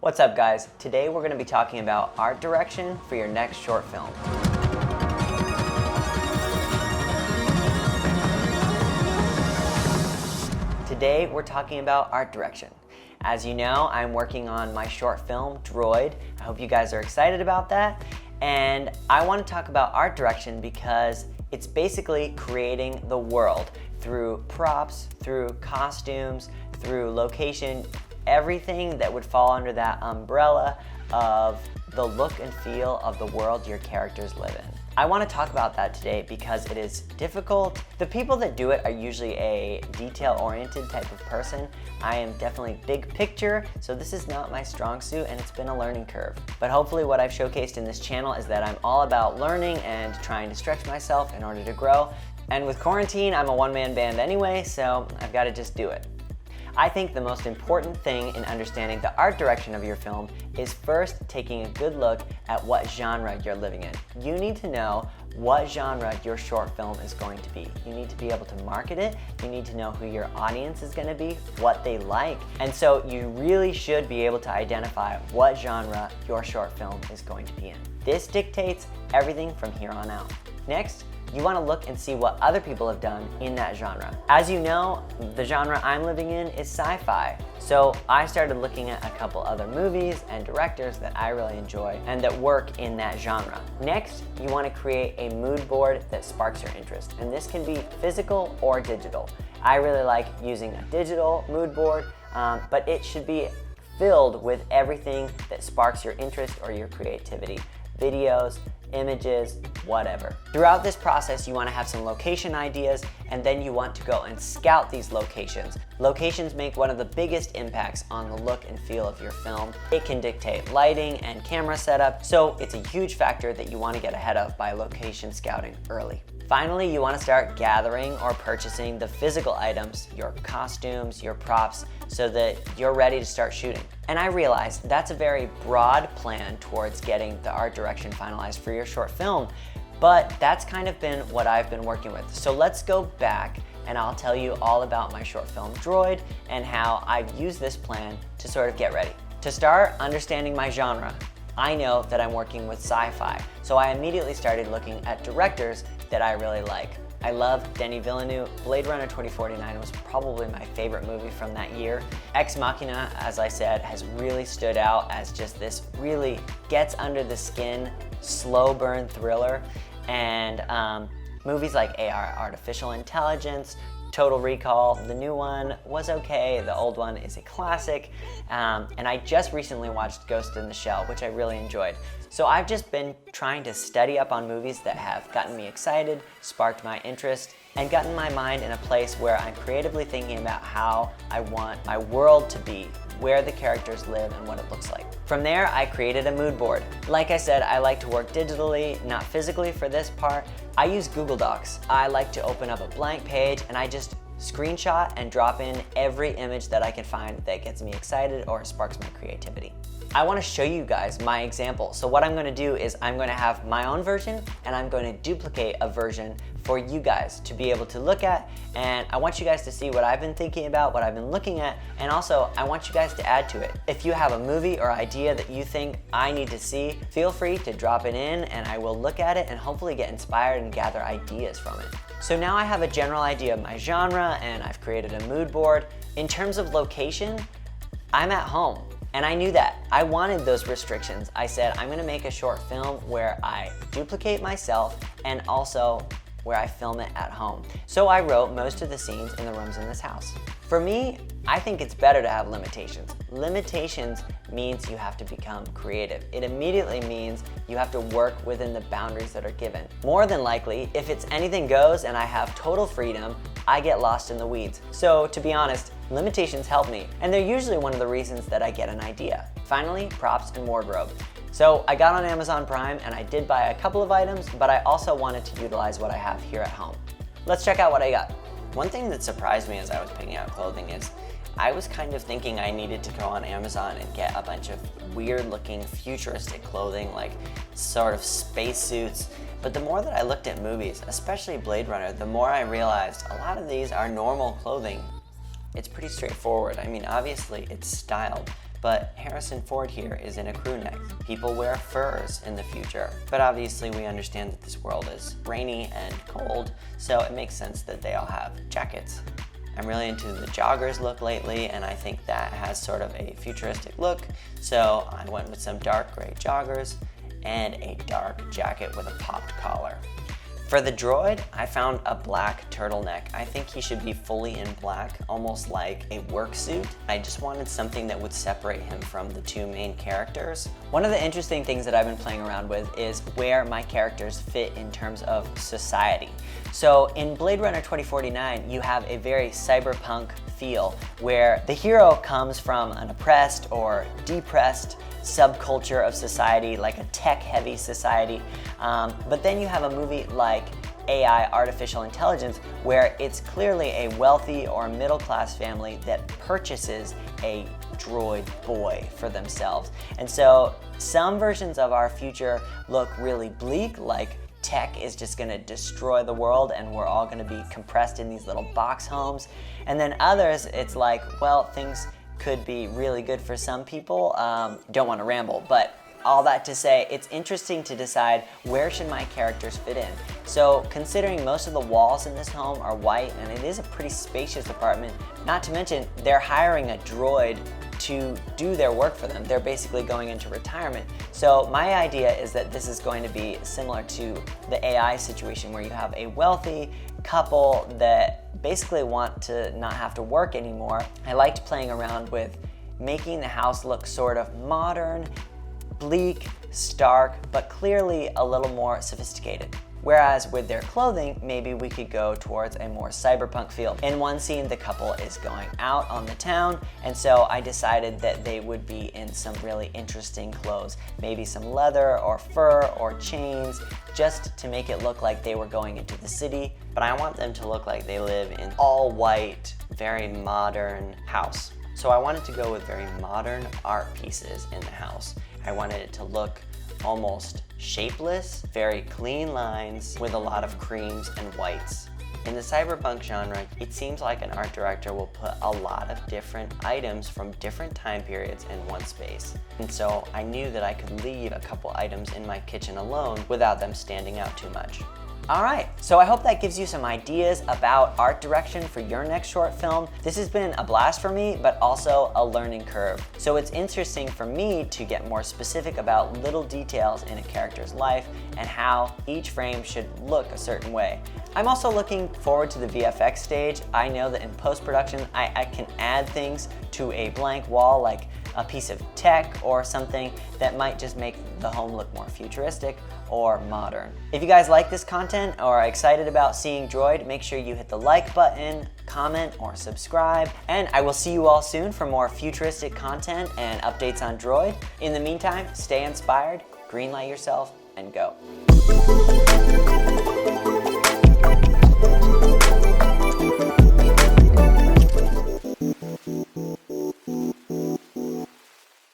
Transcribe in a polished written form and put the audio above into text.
What's up, guys? Today we're going to be talking about art direction for your next short film. Today we're talking about art direction. As you know, I'm working on my short film, Droid. I hope you guys are excited about that. And I want to talk about art direction because it's basically creating the world through props, through costumes, through location, everything that would fall under that umbrella of the look and feel of the world your characters live in. I want to talk about that today because it is difficult. The people that do it are usually a detail-oriented type of person. I am definitely big picture, so this is not my strong suit and it's been a learning curve. But hopefully what I've showcased in this channel is that I'm all about learning and trying to stretch myself in order to grow. And with quarantine, I'm a one-man band anyway, so I've got to just do it. I think the most important thing in understanding the art direction of your film is first taking a good look at what genre you're living in. You need to know what genre your short film is going to be. You need to be able to market it, you need to know who your audience is going to be, what they like, and so you really should be able to identify what genre your short film is going to be in. This dictates everything from here on out. Next, you want to look and see what other people have done in that genre. As you know, the genre I'm living in is sci-fi. So I started looking at a couple other movies and directors that I really enjoy and that work in that genre. Next, you want to create a mood board that sparks your interest. And this can be physical or digital. I really like using a digital mood board, but it should be filled with everything that sparks your interest or your creativity. Videos, images, whatever. Throughout this process, you want to have some location ideas, and then you want to go and scout these locations. Locations make one of the biggest impacts on the look and feel of your film. It can dictate lighting and camera setup, so it's a huge factor that you want to get ahead of by location scouting early. Finally, you want to start gathering or purchasing the physical items, your costumes, your props, so that you're ready to start shooting. And I realize that's a very broad plan towards getting the art direction finalized for your short film, but that's kind of been what I've been working with. So let's go back and I'll tell you all about my short film Droid and how I've used this plan to sort of get ready. To start understanding my genre, I know that I'm working with sci-fi, so I immediately started looking at directors that I really like. I love Denis Villeneuve. Blade Runner 2049 was probably my favorite movie from that year. Ex Machina, as I said, has really stood out as just this really gets under the skin, slow burn thriller. And movies like AR, Artificial Intelligence, Total Recall, the new one was okay, the old one is a classic, and I just recently watched Ghost in the Shell, which I really enjoyed. So I've just been trying to study up on movies that have gotten me excited, sparked my interest, and gotten my mind in a place where I'm creatively thinking about how I want my world to be, where the characters live and what it looks like. From there, I created a mood board. Like I said, I like to work digitally, not physically for this part. I use Google Docs. I like to open up a blank page and I just screenshot and drop in every image that I can find that gets me excited or sparks my creativity. I want to show you guys my example. So what I'm going to do is I'm going to have my own version and I'm going to duplicate a version for you guys to be able to look at, and I want you guys to see what I've been thinking about, what I've been looking at, and also I want you guys to add to it. If you have a movie or idea that you think I need to see, feel free to drop it in and I will look at it and hopefully get inspired and gather ideas from it. So now I have a general idea of my genre and I've created a mood board. In terms of location, I'm at home. And I knew that. I wanted those restrictions. I said, I'm gonna make a short film where I duplicate myself and also where I film it at home. So I wrote most of the scenes in the rooms in this house. For me, I think it's better to have limitations. Limitations means you have to become creative. It immediately means you have to work within the boundaries that are given. More than likely, if it's anything goes and I have total freedom, I get lost in the weeds. So to be honest, limitations help me, and they're usually one of the reasons that I get an idea. Finally, props and wardrobe. So I got on Amazon Prime and I did buy a couple of items, but I also wanted to utilize what I have here at home. Let's check out what I got. One thing that surprised me as I was picking out clothing is I was kind of thinking I needed to go on Amazon and get a bunch of weird looking futuristic clothing, like sort of spacesuits. But the more that I looked at movies, especially Blade Runner, the more I realized a lot of these are normal clothing. It's pretty straightforward. I mean, obviously it's styled, but Harrison Ford here is in a crew neck. People wear furs in the future, but obviously we understand that this world is rainy and cold, so it makes sense that they all have jackets. I'm really into the joggers look lately, and I think that has sort of a futuristic look, so I went with some dark gray joggers and a dark jacket with a popped collar. For the droid, I found a black turtleneck. I think he should be fully in black, almost like a work suit. I just wanted something that would separate him from the two main characters. One of the interesting things that I've been playing around with is where my characters fit in terms of society. So in Blade Runner 2049, you have a very cyberpunk feel where the hero comes from an oppressed or depressed subculture of society, like a tech-heavy society. But then you have a movie like AI, Artificial Intelligence, where it's clearly a wealthy or middle-class family that purchases a droid boy for themselves. And so some versions of our future look really bleak, like tech is just gonna destroy the world and we're all gonna be compressed in these little box homes. And then others, it's like, well, things could be really good for some people. Don't want to ramble, but all that to say, it's interesting to decide where should my characters fit in. So considering most of the walls in this home are white and it is a pretty spacious apartment, not to mention they're hiring a droid to do their work for them. They're basically going into retirement. So my idea is that this is going to be similar to the AI situation where you have a wealthy couple that basically want to not have to work anymore. I liked playing around with making the house look sort of modern, bleak, stark, but clearly a little more sophisticated. Whereas with their clothing, maybe we could go towards a more cyberpunk feel. In one scene, the couple is going out on the town, and so I decided that they would be in some really interesting clothes. Maybe some leather or fur or chains, just to make it look like they were going into the city. But I want them to look like they live in all white, very modern house. So I wanted to go with very modern art pieces in the house. I wanted it to look almost shapeless, very clean lines with a lot of creams and whites. In the cyberpunk genre, it seems like an art director will put a lot of different items from different time periods in one space. And so I knew that I could leave a couple items in my kitchen alone without them standing out too much. All right, so I hope that gives you some ideas about art direction for your next short film. This has been a blast for me, but also a learning curve. So it's interesting for me to get more specific about little details in a character's life and how each frame should look a certain way. I'm also looking forward to the VFX stage. I know that in post-production, I can add things to a blank wall, like a piece of tech or something that might just make the home look more futuristic or modern. If you guys like this content or are excited about seeing Droid, make sure you hit the like button, comment, or subscribe. And I will see you all soon for more futuristic content and updates on Droid. In the meantime, stay inspired, greenlight yourself, and go.